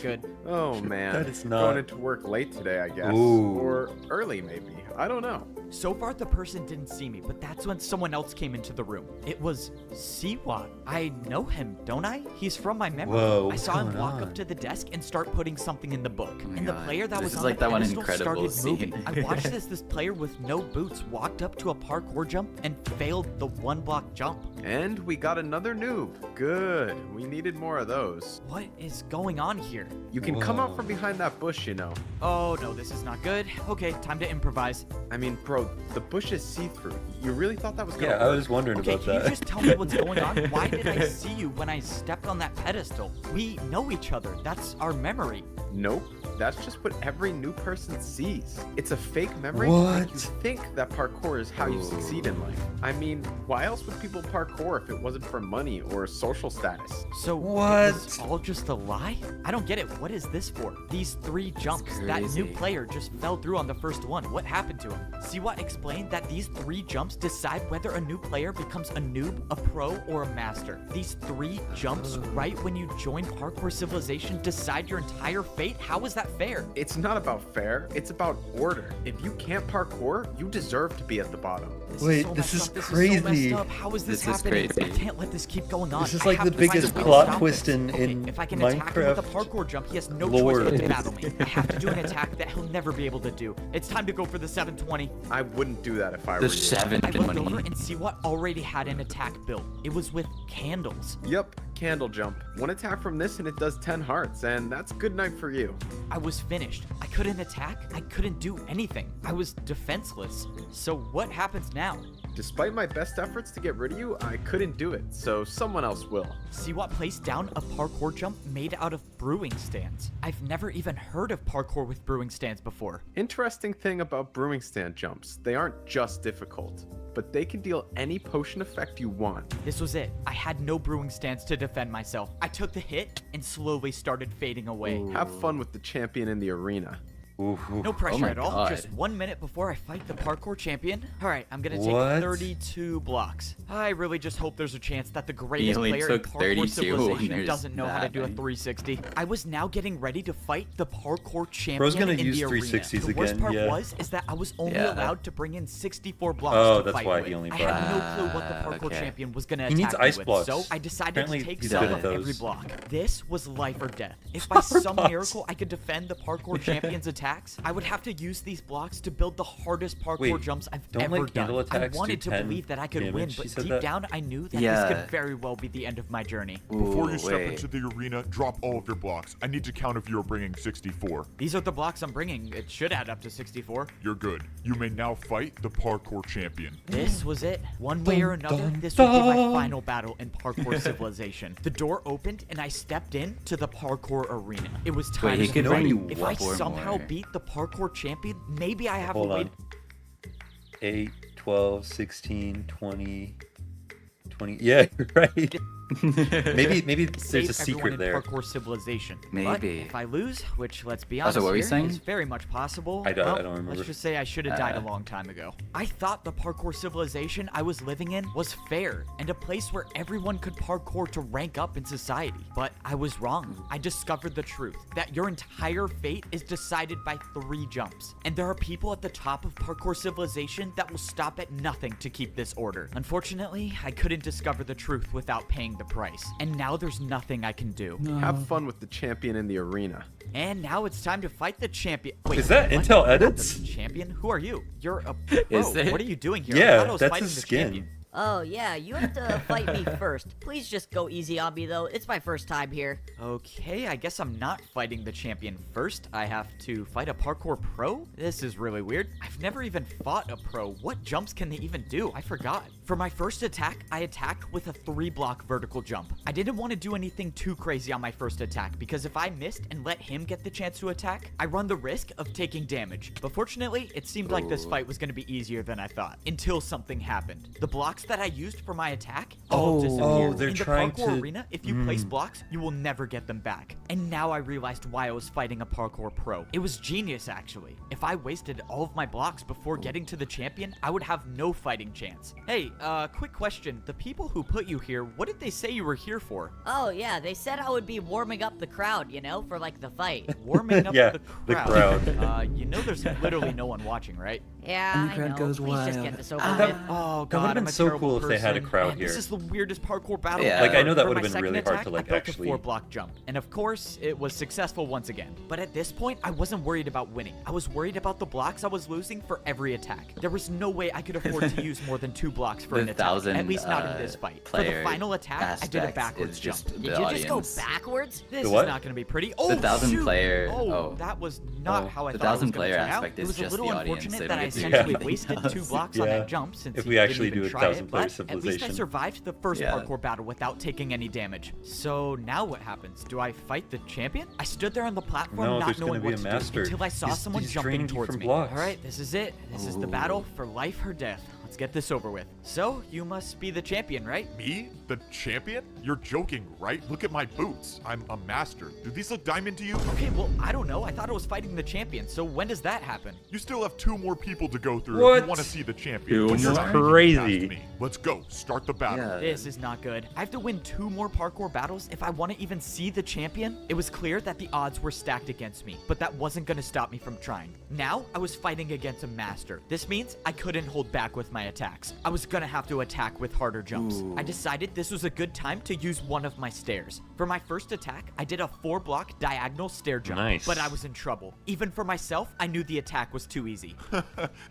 Good. Oh man, That is not- going into work late today, I guess, Ooh. or early maybe. I don't know. So far, the person didn't see me, but that's when someone else came into the room. It was Siwa. I know him, don't I? He's from my memory. Whoa, I what's saw him going walk on? up to the desk and start putting something in the book. Oh my And the God. player that This was is on like the that one pedestal Incredibles started moving. scene. I watched as this player with no boots walked up to a parkour jump and failed the one-block jump. And we got another noob. Good. We needed more of those. What is going on here? You can come out Whoa. from behind that bush, you know. Oh no, this is not good. Okay, time to improvise. I mean, bro, the bush is see-through. You really thought that was gonna Yeah, I work? was wondering Okay, about can you that. just tell me what's going on? Why did I see you when I stepped on that pedestal? We know each other. That's our memory. Nope. That's just what every new person sees. It's a fake memory to make you What? think that parkour is how you Ooh. succeed in life. I mean, why else would people parkour if it wasn't for money or social status? So What? it was all just a lie? I don't get it. What is this for? These 3 jumps. That new crazy. player just fell through on the first one. What happened to him? Siwa explained that these 3 jumps decide whether a new player becomes a noob, a pro, or a master. These 3 jumps right when you join Parkour Civilization decide your entire fate? How is that fair? It's not about fair, it's about order. If you can't parkour, you deserve to be at the bottom. Wait, so this messed is up. This crazy. Is so messed up. How is this This is happening? crazy. I can't let this keep going on. This is I like have the to find biggest a way to plot stop twist this. in- Okay, in if I can attack him with a Minecraft parkour jump, he has no lore. choice but to battle me. I have to do an attack that he'll never be able to do. It's time to go for the 720. I wouldn't do that if I were The you. 720. I looked over and see what already had an attack built. It was with candles. Yep, candle jump. One attack from this and it does 10 hearts, and that's good night for you. I was finished. I couldn't attack. I couldn't do anything. I was defenseless. So what happens now? Despite my best efforts to get rid of you, I couldn't do it, so someone else will. Siwa placed down a parkour jump made out of brewing stands. I've never even heard of parkour with brewing stands before. Interesting thing about brewing stand jumps, they aren't just difficult, but they can deal any potion effect you want. This was it. I had no brewing stands to defend myself. I took the hit and slowly started fading away. Have fun with the champion in the arena. Oof, oof. No pressure my at all. God. Just 1 minute before I fight the parkour champion. All right, I'm gonna take What? 32 blocks. I really just hope there's a chance that the greatest only player in took parkour 32 civilization and doesn't know how to there's do a that many. 360. I was now getting ready to fight the parkour champion Bro's gonna in use the arena. 360s The worst again, part yeah. is that I was only Yeah. allowed to bring in 64 blocks Oh, to that's fight why with. he only I brought- had no clue what the Ah, parkour okay. champion was gonna He attack needs me ice with, blocks. so I decided Apparently to take he's some good of at every those. block. This was life or death. If by some blocks. miracle I could defend the parkour champion's attacks, I would have to use these blocks to build the hardest parkour Wait, jumps I've don't, ever like, candle done. I attacks do wanted to 10 believe that I could win, damage? but He said deep that? down I knew that this Yeah. could very well be the end of my journey. Before Ooh, you step wait. into the arena, drop all of your blocks. I need to count if you are bringing 64. These are the blocks I'm bringing. It should add up to 64. You're good. You may now fight the parkour champion. This was it. One way or Dun, another, dun, this would be my dun. final battle in parkour civilization. The door opened and I stepped in to the parkour arena. It was time he to could fight. bring If I four somehow more. beat the parkour champion, maybe I have Hold to wait. on. 8, 12, 16, 20, 20. Yeah, you're right. maybe there's Save a secret everyone in there. Parkour civilization. But Maybe. if I lose, which let's be Oh, honest, so what were you here, saying? is very much possible. I don't well, remember. Let's just say I should have died a Uh. long time ago. I thought the parkour civilization I was living in was fair and a place where everyone could parkour to rank up in society. But I was wrong. I discovered the truth that your entire fate is decided by 3 jumps, and there are people at the top of parkour civilization that will stop at nothing to keep this order. Unfortunately, I couldn't discover the truth without paying the price, and now there's nothing I can do. Have fun with the champion in the arena. And now it's time to fight the champion. Wait, Is that what? Intel Edits? The champion? Who are you? You're a Is pro. it? What are you doing here? Yeah, I thought I was that's fighting his the skin. champion. Oh, yeah, you have to fight me first. Please just go easy on me, though. It's my first time here. Okay, I guess I'm not fighting the champion first. I have to fight a parkour pro? This is really weird. I've never even fought a pro. What jumps can they even do? I forgot. For my first attack, I attacked with a 3-block vertical jump. I didn't want to do anything too crazy on my first attack because if I missed and let him get the chance to attack, I run the risk of taking damage. But fortunately, it seemed like this fight was going to be easier than I thought until something happened. The blocks that I used for my attack all disappeared. they're In the trying parkour to- arena, if you place blocks, you will never get them back. And now I realized why I was fighting a parkour pro. It was genius, actually. If I wasted all of my blocks before getting to the champion, I would have no fighting chance. Hey, quick question. The people who put you here, what did they say you were here for? Oh, yeah, they said I would be warming up the crowd, you know, for like the fight. Warming up Yeah, the the crowd. crowd. You know there's literally no one watching, right? Yeah, And the I crowd know. goes Please just wild. get this over That- with. Oh That god, would've been I'm a so terrible cool if they had a person. crowd Man, here. This is the weirdest parkour battle. Yeah. Like, I know that For would've my been really second hard to, attack, like, I built actually- a 4-block jump, and of course, it was successful once again. But at this point, I wasn't worried about winning. I was worried about the blocks I was losing for every attack. There was no way I could afford to use more than 2 blocks for The an attack. 1,000, At least not in this fight. For the player final attack, I did a aspect backwards is jump. just Did the you just go audience. backwards? This The is what? not going to be pretty. Oh, 1,000 shoot. player- Oh, oh. that was not Oh, how I the thought it was 1,000 going to player turn out. aspect It is was a just little the audience. unfortunate They that don't I get to do essentially anything wasted else. 2 blocks on Yeah. that jump since If he we didn't actually even do a try 1,000 it, player but at least I civilization. survived the first Yeah. parkour battle without taking any damage. So now what happens? Do I fight the champion? I stood there on the platform No, not there's knowing gonna be what a to master. do until I saw He's- someone he's jumping training you towards from me. blocks. All right, this is it. This is the battle for life or death. Let's get this over with. So, you must be the champion, right? Me? The champion? You're joking, right? Look at my boots. I'm a master. Do these look diamond to you? Okay, well, I don't know. I thought it was fighting the champion. So when does that happen? You still have 2 more people to go through if What? you want to see the champion. 2 but you're more? not making it Crazy. past me. Let's go. Start the battle. Yeah. This is not good. I have to win 2 more parkour battles if I want to even see the champion. It was clear that the odds were stacked against me, but that wasn't going to stop me from trying. Now, I was fighting against a master. This means I couldn't hold back with my attacks. I was going to have to attack with harder jumps. I decided this was a good time to use one of my stairs. For my first attack, I did a 4-block diagonal stair jump, Nice. but I was in trouble. Even for myself, I knew the attack was too easy.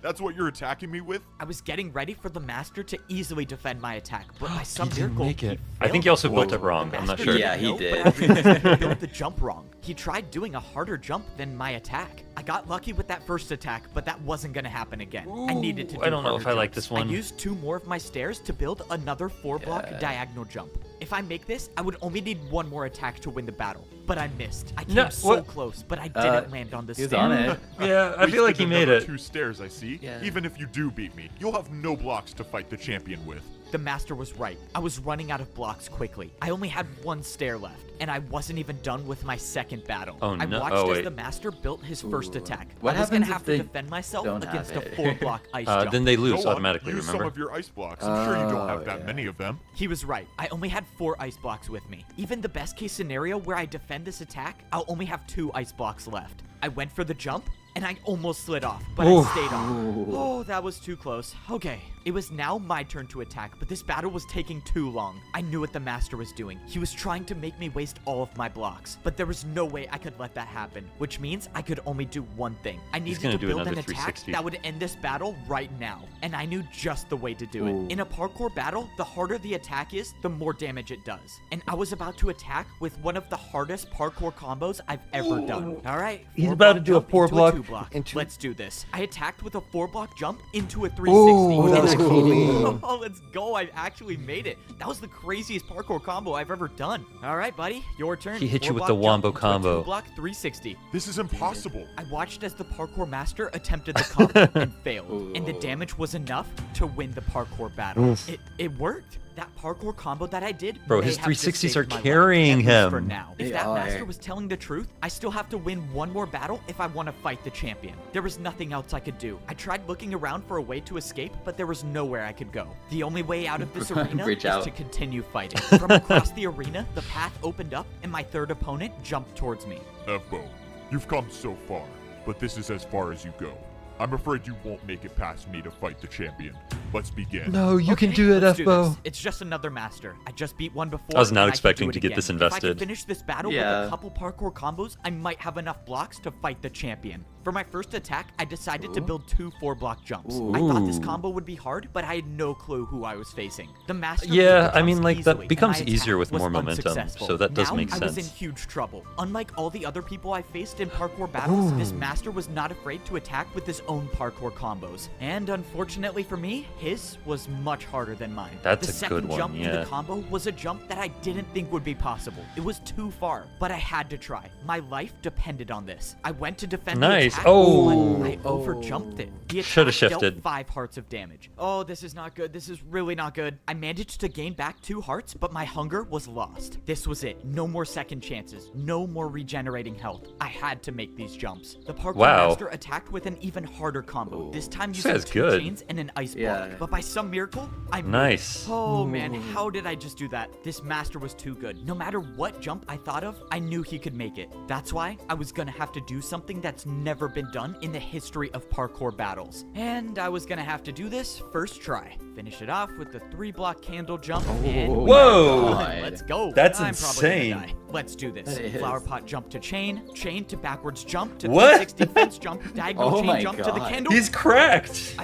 That's what you're attacking me with? I was getting ready for the master to easily defend my attack, but by some didn't miracle, make he it. I think he failed. also built it wrong. The I'm not master sure. didn't Yeah, he know, did. But I realized he built the jump wrong. He tried doing a harder jump than my attack. I got lucky with that first attack, but that wasn't going to happen again. I needed to do I don't know harder if I like jumps. this one. I used 2 more of my stairs to build another 4-block Yeah. diagonal jump. If I make this, I would only need 1 more attack to win the battle. But I missed. I came No, so what? close, but I didn't land on the He was stair. on it. Yeah, I feel like he Wasted made another it. 2 stairs, I see. Yeah. Even if you do beat me, you'll have no blocks to fight the champion with. The master was right. I was running out of blocks quickly. I only had 1 stair left, and I wasn't even done with my second battle. Oh, I no. watched Oh, as wait. the master built his first attack. What I was gonna happens if have to they defend myself don't against have a it? 4-block ice jump. Then they lose Go on, automatically, use remember? some of your ice blocks. I'm sure you don't have that yeah. many of them. He was right. I only had 4 ice blocks with me. Even the best case scenario where I defend this attack, I'll only have 2 ice blocks left. I went for the jump, and I almost slid off, but I Oof. stayed on. Oh, that was too close. Okay, it was now my turn to attack, but this battle was taking too long. I knew what the master was doing. He was trying to make me waste all of my blocks, but there was no way I could let that happen, which means I could only do one thing. I needed gonna to do build an another attack 360. that would end this battle right now, and I knew just the way to do it. In a parkour battle, the harder the attack is, the more damage it does. And I was about to attack with one of the hardest parkour combos I've ever done. All right, He's about to do a 4-block 4-block jump into 2-block. into- Let's do this. I attacked with a 4-block jump into a 360. Ooh, that was cool. Oh, let's go. I actually made it. That was the craziest parkour combo I've ever done. All right, buddy, your turn. He hit you with 4-block the jump wombo into a combo. 2-block 360. This is impossible. I watched as the parkour master attempted the combo and failed, and the damage was enough to win the parkour battle. It worked. That parkour combo that I did, Bro, may his have just 360s saved are my life, carrying at least him. For now, if They that master are. was telling the truth, I still have to win 1 more battle if I want to fight the champion. There was nothing else I could do. I tried looking around for a way to escape, but there was nowhere I could go. The only way out of this arena Reach is out. to continue fighting. From across the arena, the path opened up, and my third opponent jumped towards me. Evbo, you've come so far, but this is as far as you go. I'm afraid you won't make it past me to fight the champion. Let's begin. No, you can Okay, do it, let's Fbo. this. It's just another master. I just beat one before. I was not and expecting can do to it get this again. If I invested. can finish this battle with Yeah. a couple parkour combos, I might have enough blocks to fight the champion. For my first attack, I decided to build 2 4-block jumps. I thought this Ooh. combo would be hard, but I had no clue who I was facing. The master Yeah, built the I mean, jumps like, that easily, and becomes my easier attack with was more momentum, unsuccessful. so that does Now, make I was in sense. huge trouble. Unlike all the other people I faced in parkour battles, this master was not afraid to attack with his own parkour combos. And unfortunately for me, his was much harder than mine. That's the a second good one, jump in yeah. the combo was a jump that I didn't think would be possible. It was too far, but I had to try. My life depended on this. I went to defend Nice. the attack, Oh. but I overjumped it. The Shoulda attack dealt shifted. 5 hearts of damage. Oh, this is not good. This is really not good. I managed to gain back 2 hearts, but my hunger was lost. This was it. No more second chances. No more regenerating health. I had to make these jumps. The parkour Wow. master attacked with an even harder combo. This time This using guy's 2 good. chains and an ice block. Yeah. God. but by some miracle, I made it. Nice. Oh man, how did I just do that? This master was too good. No matter what jump I thought of, I knew he could make it. That's why I was gonna have to do something that's never been done in the history of parkour battles. And I was gonna have to do this first try. Finish it off with the 3-block candle jump and Whoa! let's go. That's I'm probably insane. gonna die. Let's do this. That is. Flower pot jump to chain to backwards jump to What? 360 fence jump, diagonal Oh chain my jump to the God. candle. He's cracked.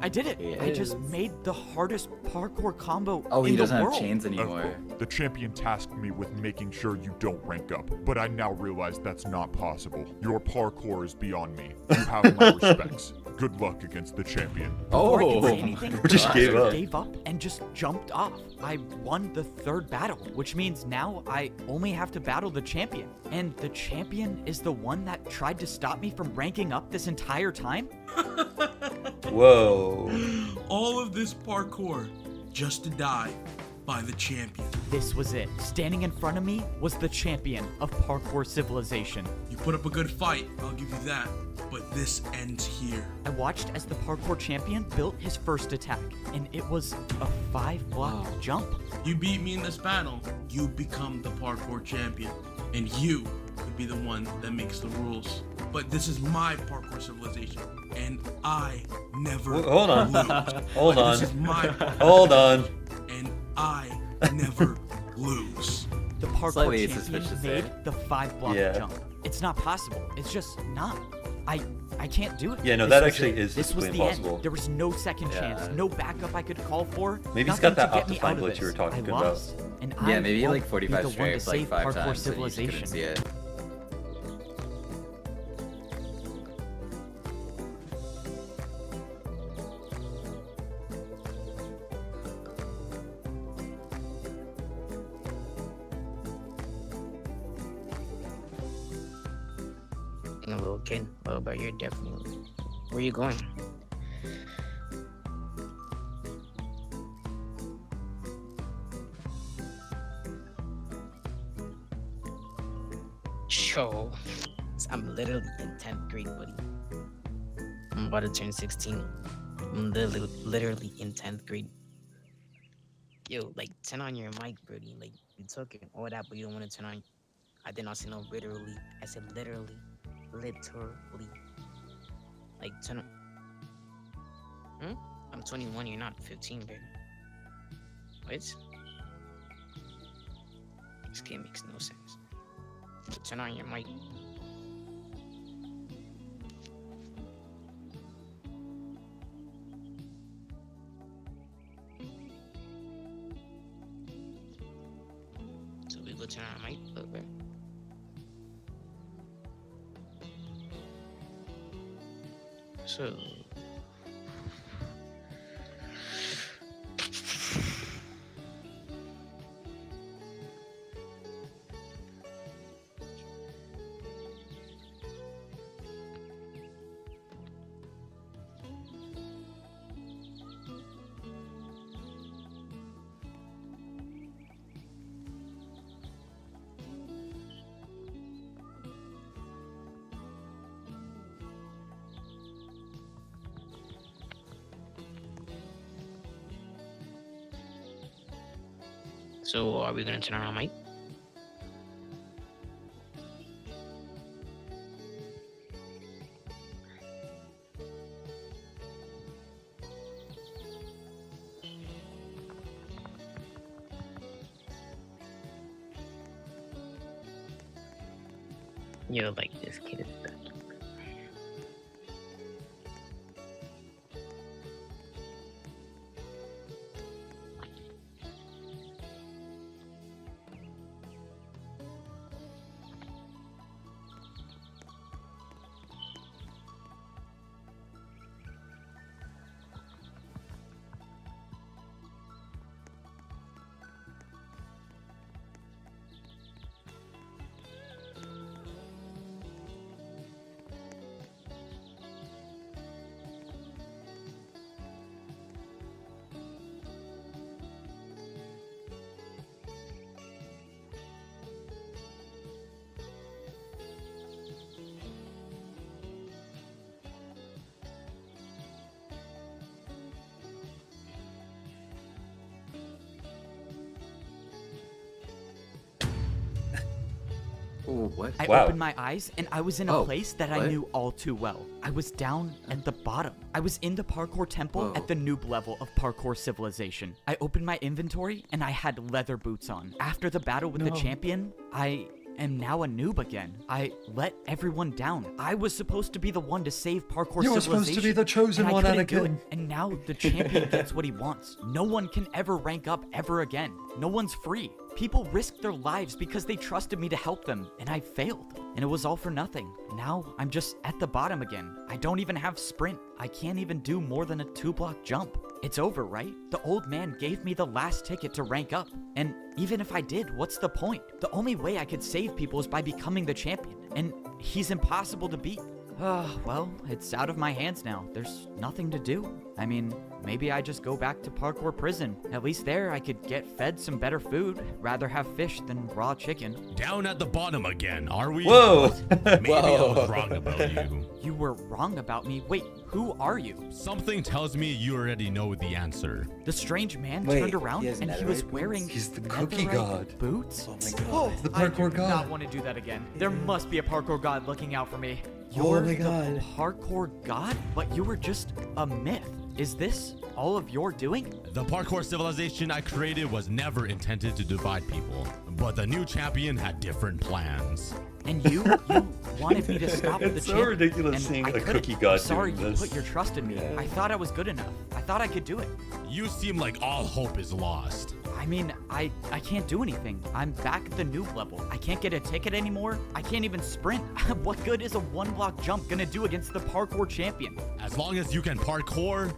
I did it. He I just is. made the hardest parkour combo Oh, in he the doesn't have world. chains anymore. The champion tasked me with making sure you don't rank up, but I now realize that's not possible. Your parkour is beyond me. You have my respects. Good luck against the champion. Before I could say Oh, anything, We just the gave master up. gave up and just jumped off. I won the 3rd battle, which means now I only have to battle the champion. And the champion is the one that tried to stop me from ranking up this entire time? Whoa. All of this parkour just to die by the champion. This was it. Standing in front of me was the champion of parkour civilization. You put up a good fight, I'll give you that. But this ends here. I watched as the parkour champion built his first attack, and it was a 5-block jump. You beat me in this battle, you become the parkour champion. And you could be the one that makes the rules. But this is my parkour civilization, and I never Hold on. lose. Hold This on. is my Hold on. and I never lose. The parkour Slightly champion suspicious made there. the 5-block Yeah. jump. It's not possible. It's just not. I can't do it. Yeah, no, This that was actually it. is This was physically the impossible. end. There was no second Yeah. chance, no backup I could call for. Maybe he's nothing got that to get me Optifine out of glitch you were this. talking I about. lost, and Yeah, I maybe won't like 45 be the one to stripes like save 5 parkour times and you just couldn't civilization. see it. A little kid. Oh, but you're definitely. Where you going? Yo, I'm literally in 10th grade, buddy. I'm about to turn 16. I'm literally in 10th grade. Yo, like, turn on your mic, Brody. Like, you talking all that, but you don't want to turn on. I did not say no literally. I said literally. Literally. Like, turn on. I'm 21, you're not 15, baby. What? This game makes no sense. Turn on your mic. So we go turn on our mic, okay? So So are we gonna turn on our mic? Yo, like this kid is back. what? I Wow. opened my eyes and I was in a Oh, place that I what? knew all too well. I was down at the bottom. I was in the parkour temple Whoa. at the noob level of parkour civilization. I opened my inventory and I had leather boots on. After the battle with the champion, I am now a noob again. I let everyone down. I was supposed to be the one to save parkour You were civilization. supposed to be the chosen and I one, couldn't do it. Anakin. And now the champion gets what he wants. No one can ever rank up ever again. No one's free. People risked their lives because they trusted me to help them, and I failed. And it was all for nothing. Now I'm just at the bottom again. I don't even have sprint. I can't even do more than a 2-block jump. It's over, right? The old man gave me the last ticket to rank up. And even if I did, what's the point? The only way I could save people is by becoming the champion. And he's impossible to beat. Well, it's out of my hands now. There's nothing to do. I mean, maybe I just go back to parkour prison. At least there I could get fed some better food. Rather have fish than raw chicken. Down at the bottom again, are we? Whoa. Maybe I was wrong about you. You were wrong about me. Wait, who are you? Something tells me you already know the answer. The strange man Wait, turned around he has and he was netherite wearing boots? He's the cookie netherite god. boots. Oh my god. The I parkour do god. not want to do that again. There must be a parkour god looking out for me. Oh You're my the god. parkour god? But you were just a myth. Is this all of your doing? The parkour civilization I created was never intended to divide people, but the new champion had different plans. And you wanted me to stop the It's so champion, ridiculous and seeing I a couldn't. cookie god I'm sorry doing you this. put your trust in me. Yeah. I thought I was good enough. I thought I could do it. You seem like all hope is lost. I mean, I can't do anything. I'm back at the noob level. I can't get a ticket anymore. I can't even sprint. What good is a 1-block jump gonna do against the parkour champion? As long as you can parkour,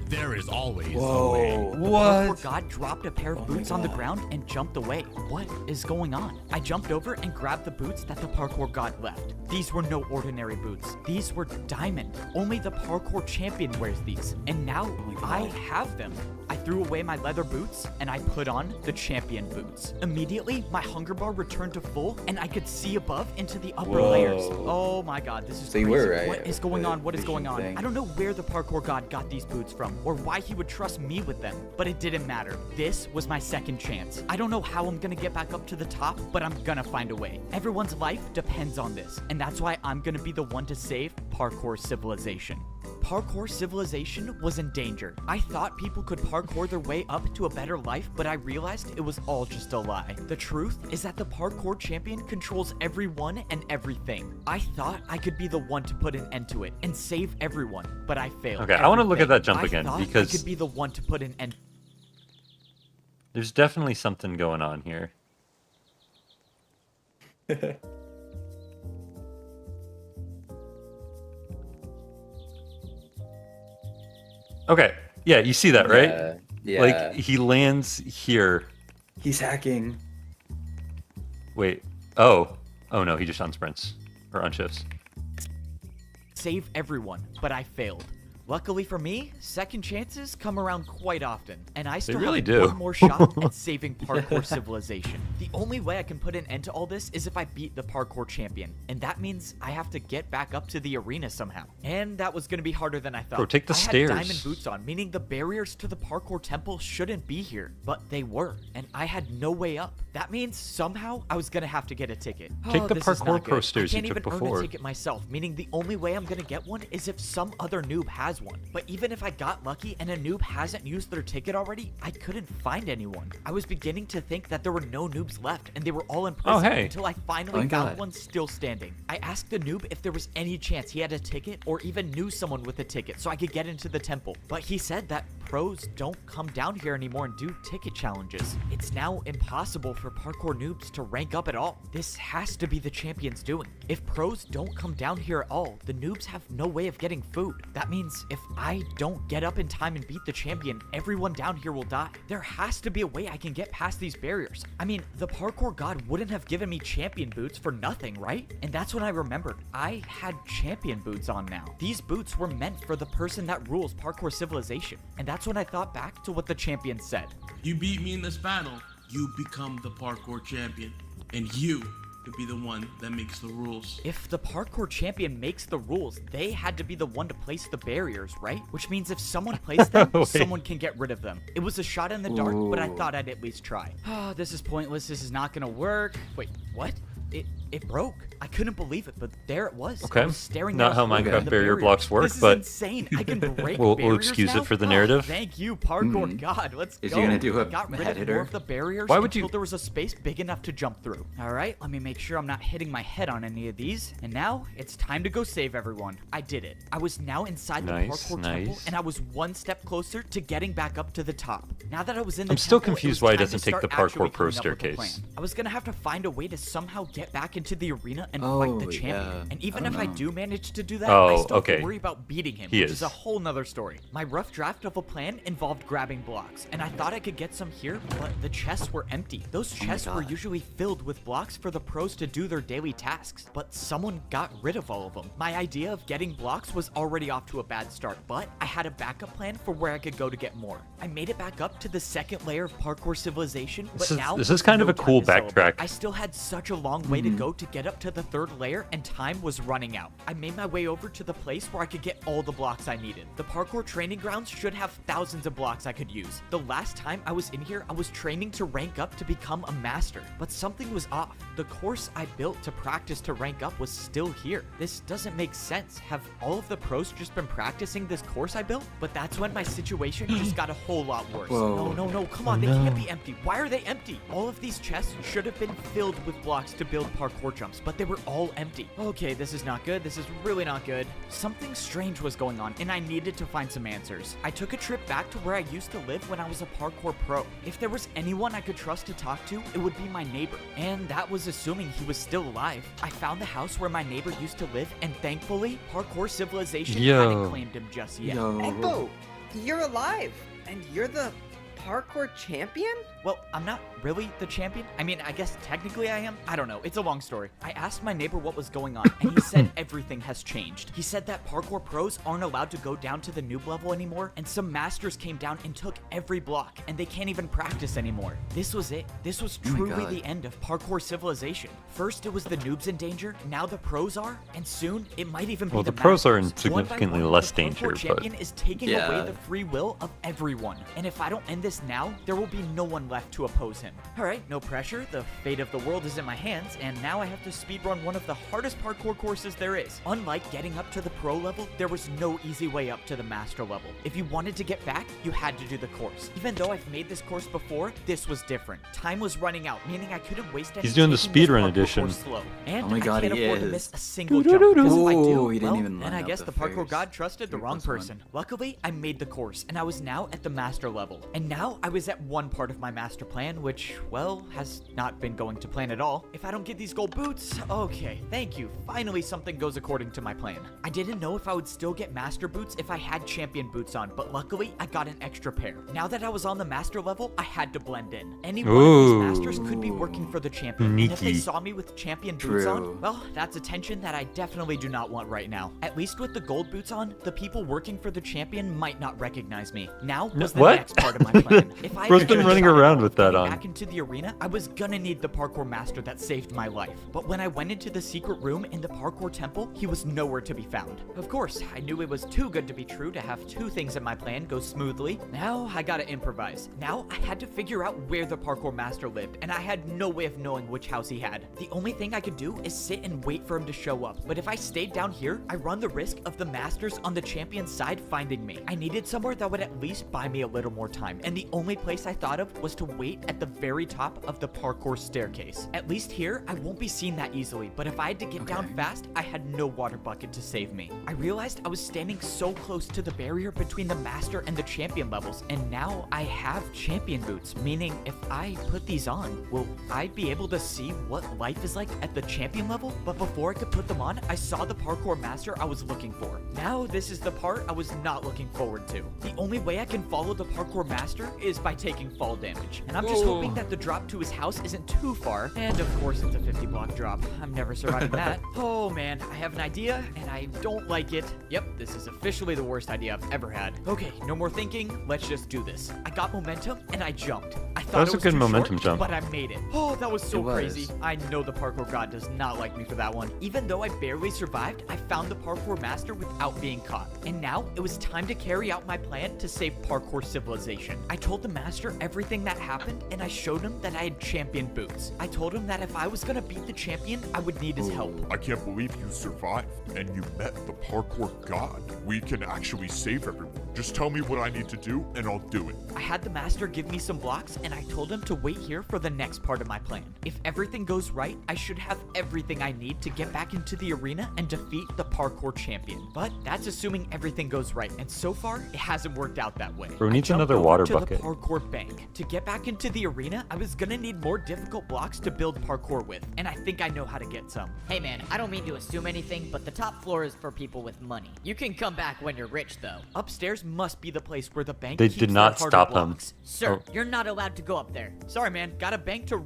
there is always a way. Whoa. The What? parkour god dropped a pair of my boots on the God. ground and jumped away. What is going on? I jumped over and grabbed the boots that the parkour god left. These were no ordinary boots. These were diamond. Only the parkour champion wears these. And now my I God. have them. I threw away my leather boots and I put on the champion boots. Immediately, my hunger bar returned to full and I could see above into the upper Whoa. layers. Oh my god, this is So crazy. you were right What is going with on? What is going vision on? thing. I don't know where the parkour god got these boots from or why he would trust me with them, but it didn't matter. This was my second chance. I don't know how I'm gonna get back up to the top, but I'm gonna find a way. Everyone's life depends on this, and that's why I'm gonna be the one to save parkour civilization. Parkour civilization was in danger. I thought people could parkour their way up to a better life, but I realized it was all just a lie. The truth is that the parkour champion controls everyone and everything. I thought I could be the one to put an end to it and save everyone, but I failed. Okay, I wanna look at that jump everything. again, I thought because- I could be the one to put an end. There's definitely something going on here. Okay, yeah, you see that, right? Yeah. Like, he lands here. He's hacking. Wait. Oh. Oh no, he just unsprints. Or unshifts. Save everyone, but I failed. Luckily for me, second chances come around quite often, and I still really have do. one more shot at saving parkour civilization. The only way I can put an end to all this is if I beat the parkour champion, and that means I have to get back up to the arena somehow. And that was gonna be harder than I thought. Bro, take the I stairs. had diamond boots on, meaning the barriers to the parkour temple shouldn't be here, but they were, and I had no way up. That means somehow I was gonna have to get a ticket. Take the This is parkour not good. pro stairs I you can't took even earn before. a ticket myself, meaning the only way I'm gonna get one is if some other noob has one. But even if I got lucky and a noob hasn't used their ticket already, I couldn't find anyone. I was beginning to think that there were no noobs left and they were all in prison hey. until I finally Oh my found God. one still standing. I asked the noob if there was any chance he had a ticket or even knew someone with a ticket so I could get into the temple. But he said that pros don't come down here anymore and do ticket challenges. It's now impossible for parkour noobs to rank up at all. This has to be the champion's doing. If pros don't come down here at all, the noobs have no way of getting food. That means if I don't get up in time and beat the champion, everyone down here will die. There has to be a way I can get past these barriers. I mean, the parkour god wouldn't have given me champion boots for nothing, right? And that's when I remembered I had champion boots on now. These boots were meant for the person that rules parkour civilization. And that's when I thought back to what the champion said. You beat me in this battle, you become the parkour champion. And you could be the one that makes the rules. If the parkour champion makes the rules, they had to be the one to place the barriers, right? Which means if someone placed them, Wait. someone can get rid of them. It was a shot in the dark, but I Ooh. thought I'd at least try. Oh, this is pointless. This is not gonna work. Wait, what? it broke. I couldn't believe it, but there it was. Okay. I was staring Not at a how hole in Minecraft the barrier blocks work, this is but insane. I can break we'll barriers excuse now? it for the Oh, narrative. thank you, parkour god. Let's Is go. he gonna do a Got rid head of hitter? more of the barriers Why would until you- there was a space big enough to jump through. All right, let me make sure I'm not hitting my head on any of these. And now it's time to go save everyone. I did it. I was now inside the Nice, parkour temple, nice. and I was one step closer to getting back up to the top. Now that I was in the I'm still temple, it confused was why he time to doesn't take start the Parkour actually Pro coming up with a staircase. plan. I was gonna have to find a way to somehow get back into the arena and Oh, fight the champion. yeah. And even I if don't I know. do manage to do that, I Oh, still have okay. to worry about beating him, He which is. is a whole nother story. My rough draft of a plan involved grabbing blocks, and I thought I could get some here, but the chests were empty. Those chests were God. usually filled with blocks for the pros to do their daily tasks, but someone got rid of all of them. My idea of getting blocks was already off to a bad start, but I had a backup plan for where I could go to get more. I made it back up to the second layer of parkour civilization, but This is- now this is was kind of no a cool time to celebrate. backtrack. I still had such a long way to go to get up to the third layer, and time was running out. I made my way over to the place where I could get all the blocks I needed. The parkour training grounds should have thousands of blocks I could use. The last time I was in here, I was training to rank up to become a master, but something was off. The course I built to practice to rank up was still here. This doesn't make sense. Have all of the pros just been practicing this course I built? But that's when my situation just got a whole lot worse. Whoa. No, come on, they can't be empty. Why are they empty? All of these chests should have been filled with blocks to build parkour jumps, but they were all empty. Okay, this is not good. This is really not good. Something strange was going on, and I needed to find some answers. I took a trip back to where I used to live when I was a parkour pro. If there was anyone I could trust to talk to, it would be my neighbor. And that was assuming he was still alive. I found the house where my neighbor used to live, and thankfully, Parkour Civilization Yo. hadn't claimed him just yet. Echo, you're alive, and you're the parkour champion? Well, I'm not really the champion. I mean, I guess technically I am. I don't know. It's a long story. I asked my neighbor what was going on, and he said everything has changed. He said that parkour pros aren't allowed to go down to the noob level anymore, and some masters came down and took every block, and they can't even practice anymore. This was it. This was my truly God. the end of parkour civilization. First, it was the noobs in danger. Now the pros are, and soon it might even be Well, the the pros are in masters. One by significantly one, less the parkour danger, but- champion is taking away Yeah. the free will of everyone. And if I don't end this now, there will be no one left to oppose him. Alright, no pressure. The fate of the world is in my hands, and now I have to speedrun one of the hardest parkour courses there is. Unlike getting up to the pro level, there was no easy way up to the master level. If you wanted to get back, you had to do the course. Even though I've made this course before, this was different. Time was running out, meaning I couldn't waste any He's doing the taking this speedrun parkour edition. course slow. And Oh my God, I can't he afford to is. miss a single jump, because if I do, Ooh, he didn't well, even then line I up guess the the parkour first god trusted the 3 wrong plus 1. person. Luckily, I made the course, and I was now at the master level. And now I was at one part of my master plan, which, well, has not been going to plan at all. If I don't get these gold boots, okay, thank you. Finally, something goes according to my plan. I didn't know if I would still get master boots if I had champion boots on, but luckily, I got an extra pair. Now that I was on the master level, I had to blend in. Any one of Ooh. these masters could be working for the champion. And if they Sneaky. saw me with champion boots on, True. well, that's attention that I definitely do not want right now. At least with the gold boots on, the people working for the champion might not recognize me. Now was the what? next part of my plan. If I Bro's had been any running shot at around all with of that getting on. back into the arena, I was gonna need the parkour master that saved my life. But when I went into the secret room in the parkour temple, he was nowhere to be found. Of course, I knew it was too good to be true to have two things in my plan go smoothly. Now I gotta improvise. Now I had to figure out where the parkour master lived, and I had no way of knowing which house he had. The only thing I could do is sit and wait for him to show up. But if I stayed down here, I run the risk of the masters on the champion's side finding me. I needed somewhere that would at least buy me a little more time, and the only place I thought of was to wait at the very top of the parkour staircase. At least here, I won't be seen that easily, but if I had to get down fast, I had no water bucket to save me. I realized I was standing so close to the barrier between the master and the champion levels, and now I have champion boots, meaning if I put these on, will I be able to see what life is like at the champion level? But before I could put them on, I saw the parkour master I was looking for. Now this is the part I was not looking forward to. The only way I can follow the parkour master is by taking fall damage, and I'm just hoping that the drop to his house isn't too far, and of course it's a 50 block drop. I'm never surviving that. Oh man, I have an idea, and I don't like it. Yep, this is officially the worst idea I've ever had. Okay, no more thinking, let's just do this. I got momentum, and I jumped. I thought was it a was good too momentum short, jump. but I made it. Oh, that was so It was. crazy. I know the parkour god does not like me for that one. Even though I barely survived, I found the parkour master without being caught. And now it was time to carry out my plan to save parkour civilization. I told the master everything that happened, and I showed him that I had champion boots. I told him that if I was gonna beat the champion, I would need his help. I can't believe you survived and you met the parkour god. We can actually save everyone. Just tell me what I need to do and I'll do it. I had the master give me some blocks, and I told him to wait here for the next part of my plan. If everything goes right, I should have everything I need to get back into the arena and defeat the parkour champion. But that's assuming everything goes right, and so far, it hasn't worked out that way. Bro I needs jumped another over water to bucket. the parkour bank. To get back into the arena, I was gonna need more difficult blocks to build parkour with, and I think I know how to get some. Hey man, I don't mean to assume anything, but the top floor is for people with money. You can come back when you're rich though. Upstairs must be the place where the bank They keeps did their not harder stop them. blocks. Sir, Oh. you're not allowed to go up there. Sorry, man. Got a bank to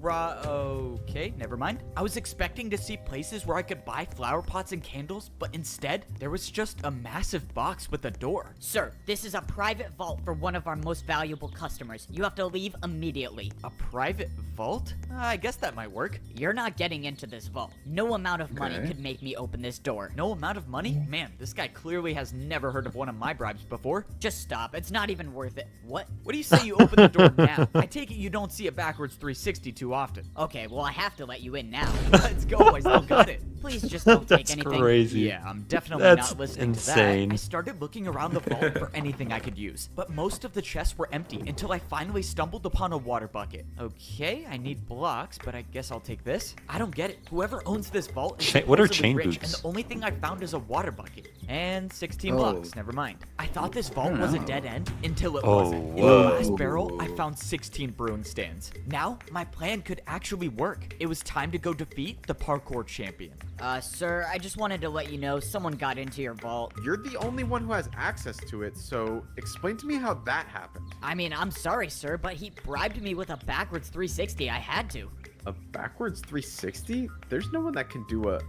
Okay, never mind. I was expecting to see places where I could buy flower pots and candles, but instead, there was just a massive box with a door. Sir, this is a private vault for one of our most valuable customers. You have to leave immediately. A private vault? I guess that might work. You're not getting into this vault. No amount of money Okay. could make me open this door. No amount of money? Man, this guy clearly has never heard of one of my bribes before. Just stop. It's not even worth it. What? What do you say you open the door now? I take it you don't see a backwards 360 too often. Okay, well I have to let you in now. Let's go, I still got it. Please just don't take That's anything. crazy. Yeah, I'm definitely That's not listening insane. to that. I started looking around the vault for anything I could use, but most of the chests were empty until I finally stumbled upon a water bucket. Okay, I need blocks, but I guess I'll take this. I don't get it. Whoever owns this vault is What are supposedly chain rich, boots? and the only thing I found is a water bucket. And 16 Oh. blocks, never mind. I thought this vault was a dead end until it Oh, wasn't. In the whoa. last barrel, I found 16 brewing stands. Now, my plan could actually work. It was time to go defeat the parkour champion. Sir, I just wanted to let you know someone got into your vault. You're the only one who has access to it, so explain to me how that happened. I mean, I'm sorry, sir, but he bribed me with a backwards 360. I had to. A backwards 360? There's no one that can do a...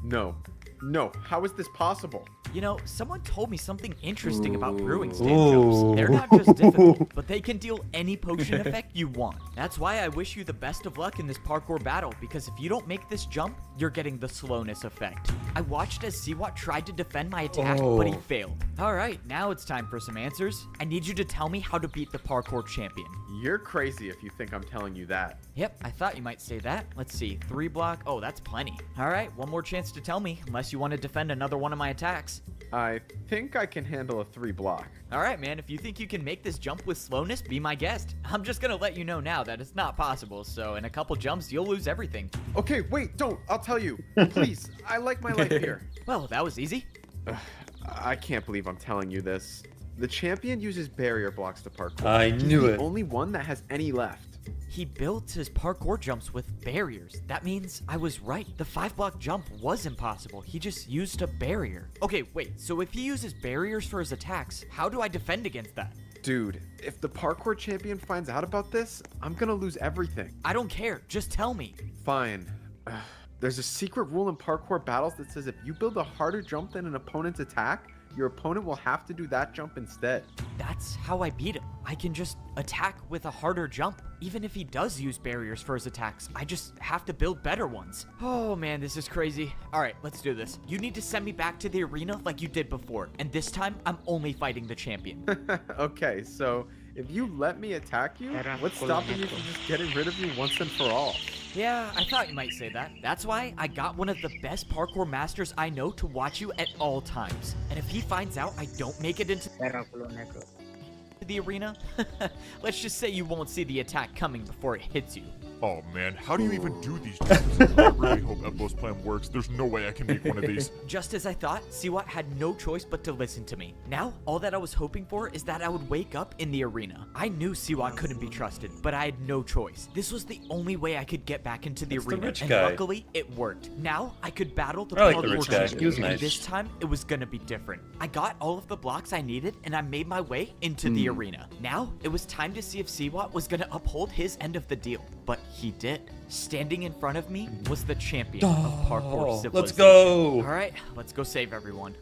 No. No, how is this possible? You know, someone told me something interesting about brewing Ooh. stand jumps. They're not just difficult, but they can deal any potion effect you want. That's why I wish you the best of luck in this parkour battle, because if you don't make this jump, you're getting the slowness effect. I watched as Siwat tried to defend my attack, but he Oh. failed. Alright, now it's time for some answers. I need you to tell me how to beat the parkour champion. You're crazy if you think I'm telling you that. Yep, I thought you might say that. Let's see, 3 block. Oh, that's plenty. Alright, one more chance to tell me, unless you want to defend another one of my attacks. I think I can handle a 3 block. Alright, man, if you think you can make this jump with slowness, be my guest. I'm just gonna let you know now that it's not possible, so in a couple jumps, you'll lose everything. Okay, wait, don't. I'll tell you. Please, I like my life here. Well, that was easy. I can't believe I'm telling you this. The champion uses barrier blocks to parkour. I He's knew the it. only one that has any left. He built his parkour jumps with barriers. That means I was right. The 5-block jump was impossible. He just used a barrier. Okay, wait, so if he uses barriers for his attacks, how do I defend against that? Dude, if the parkour champion finds out about this, I'm gonna lose everything. I don't care. Just tell me. Fine. There's a secret rule in parkour battles that says if you build a harder jump than an opponent's attack, your opponent will have to do that jump instead. That's how I beat him. I can just attack with a harder jump. Even if he does use barriers for his attacks, I just have to build better ones. Oh man, this is crazy. Alright, let's do this. You need to send me back to the arena like you did before. And this time, I'm only fighting the champion. Okay, so if you let me attack you, what's stopping you from just getting rid of me once and for all? Yeah, I thought you might say that. That's why I got one of the best parkour masters I know to watch you at all times. And if he finds out I don't make it into the arena, let's just say you won't see the attack coming before it hits you. Oh man, how do you even do these jumps? I really hope Eblo's plan works. There's no way I can make one of these. Just as I thought, Siwat had no choice but to listen to me. Now, all that I was hoping for is that I would wake up in the arena. I knew Siwat couldn't be trusted, but I had no choice. This was the only way I could get back into the That's the arena, rich and guy. luckily, it worked. Now, I could battle the I like the parkour rich guy. champion, He was and nice. this time, it was gonna be different. I got all of the blocks I needed, and I made my way into the arena. Now, it was time to see if Siwat was gonna uphold his end of the deal. But he did. Standing in front of me was the champion of parkour civilization. Let's go. All right, let's go save everyone.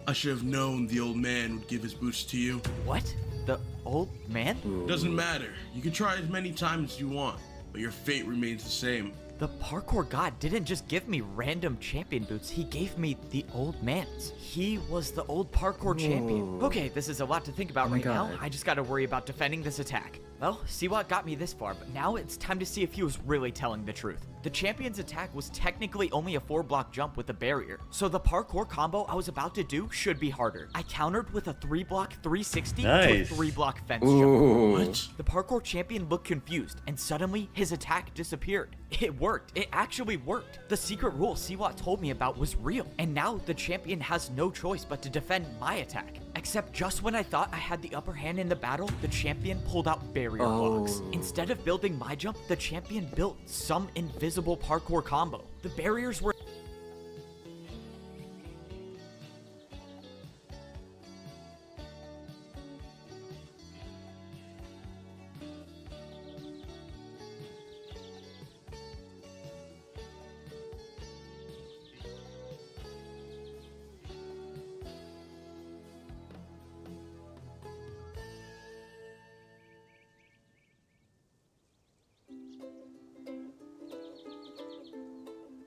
I should have known the old man would give his boots to you. What? The old man? Doesn't matter. You can try as many times as you want, but your fate remains the same. The parkour god didn't just give me random champion boots, he gave me the old man's. He was the old parkour champion. Okay, this is a lot to think about right now. I just gotta worry about defending this attack. Well, Siwat got me this far, but now it's time to see if he was really telling the truth. The champion's attack was technically only a 4-block jump with a barrier, so the parkour combo I was about to do should be harder. I countered with a 3-block 360 Nice. to a 3-block fence Ooh. jump. What? The parkour champion looked confused, and suddenly his attack disappeared. It worked. It actually worked. The secret rule Siwat told me about was real, and now the champion has no choice but to defend my attack. Except just when I thought I had the upper hand in the battle, the champion pulled out barrier blocks. Instead of building my jump, the champion built some invisible parkour combo. The barriers were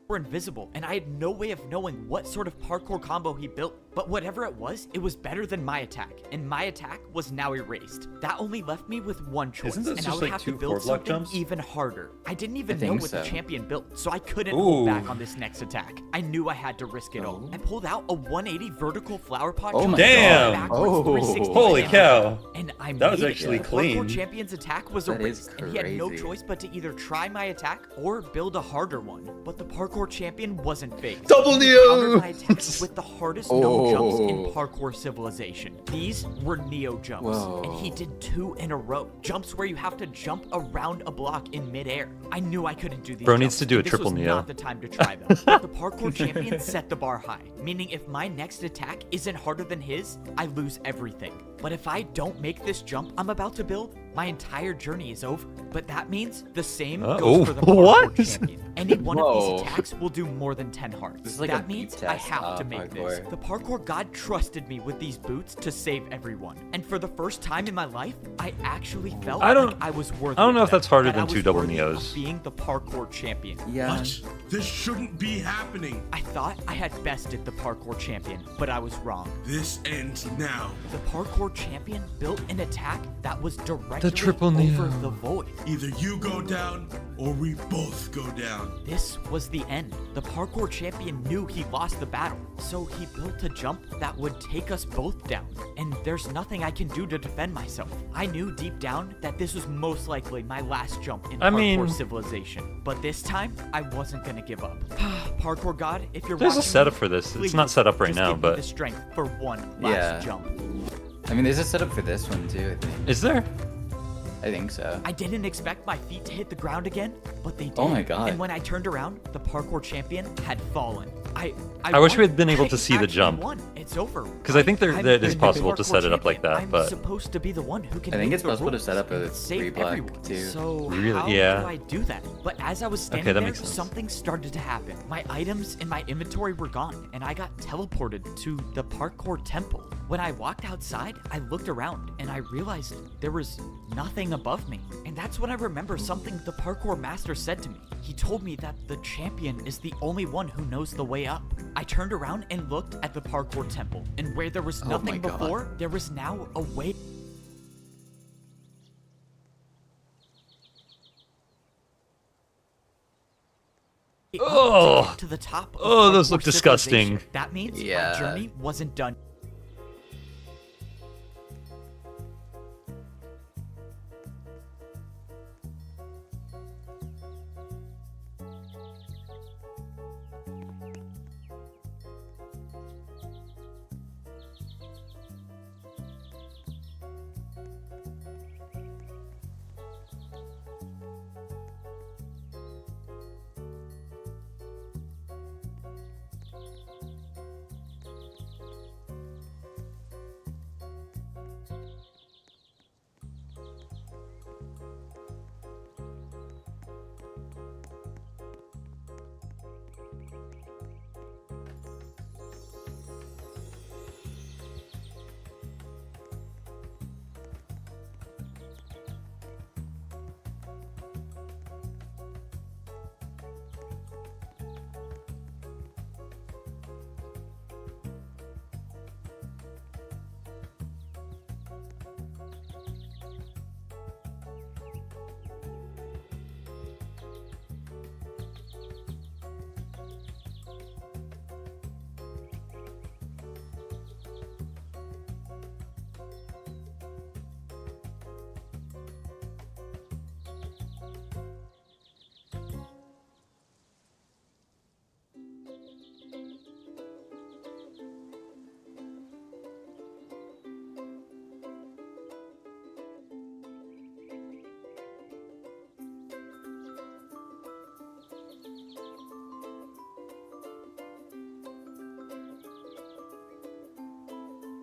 invisible, and I had no way of knowing what sort of parkour combo he built. But whatever it was better than my attack, and my attack was now erased. That only left me with one choice, Isn't this and I just would like have to 2 build 4-block something jumps? even harder. I didn't even know think what so. the champion built, so I couldn't hold Ooh. back on this next attack. I knew I had to risk it all. I pulled out a 180 vertical flower pot Oh jump, my Damn. backwards Oh. 360 Holy and cow. and I That was made it. actually The clean. Parkour champion's attack was That is erased, and he had no crazy. choice but to either try my attack or build a harder one. But the parkour champion wasn't fake. Double He Neo! countered my attacks with the hardest known jumps in Oh. parkour civilization. These were Neo jumps, and he did 2 in a row. Jumps where you have to jump around a block in midair. I knew I couldn't do these. Bro jumps, needs to do a and this triple was Neo. Not the time to try them. But the parkour champion set the bar high, meaning if my next attack isn't harder than his, I lose everything. But if I don't make this jump I'm about to build, my entire journey is over. But that means the same Uh-oh. goes for the parkour What? champion. Any one of Whoa. these attacks will do more than 10 hearts. This is like that a means beep I test have to of make this. parkour. The parkour god trusted me with these boots to save everyone. And for the first time in my life, I actually felt I don't- like I was worthy I don't of know if them, that's harder that I than 2 was double worthy of Neos. being the parkour champion. Yeah. What? This shouldn't be happening. I thought I had bested the parkour champion, but I was wrong. This ends now. The parkour champion built an attack that was directly The triple over Neo. the void. Either you go down or we both go down. This was the end. The parkour champion knew he lost the battle, so he built a jump that would take us both down. And there's nothing I can do to defend myself. I knew deep down that this was most likely my last jump in I parkour mean- civilization. But this time, I wasn't gonna give up. Parkour god, if you're There's a watching setup me, for this. It's please not set up right just now, give me but the strength for one last Yeah. jump. I mean, there's a setup for this one too, I think. is there? I think so. I didn't expect my feet to hit the ground again, but they did. Oh my God. And when I turned around, the parkour champion had fallen. I wish we won. had been able I to see the actually jump. Won. It's over. 'Cause I think I'm that is the possible to parkour set it up like champion. that, I'm but- supposed to be the one who can I think make it's the possible to rules set up a and save 3-block, everyone. too. So Really? how Yeah. do I do that? But as I was standing that there, makes sense. something started to happen. My items in my inventory were gone, and I got teleported to the parkour temple. When I walked outside, I looked around, and I realized there was nothing above me. And that's when I remember something the parkour master said to me. He told me that the champion is the only one who knows the way up. I turned around and looked at the parkour temple, and where there was Oh nothing my God. before, there was now a way. Oh. To the top. Of Oh, those parkour look disgusting. civilization. That means Yeah. my journey wasn't done.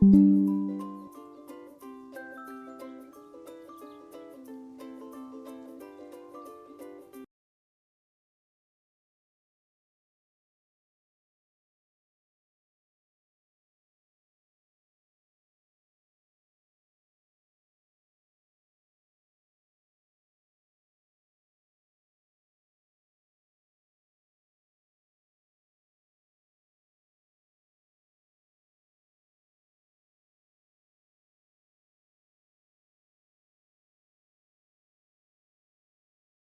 you.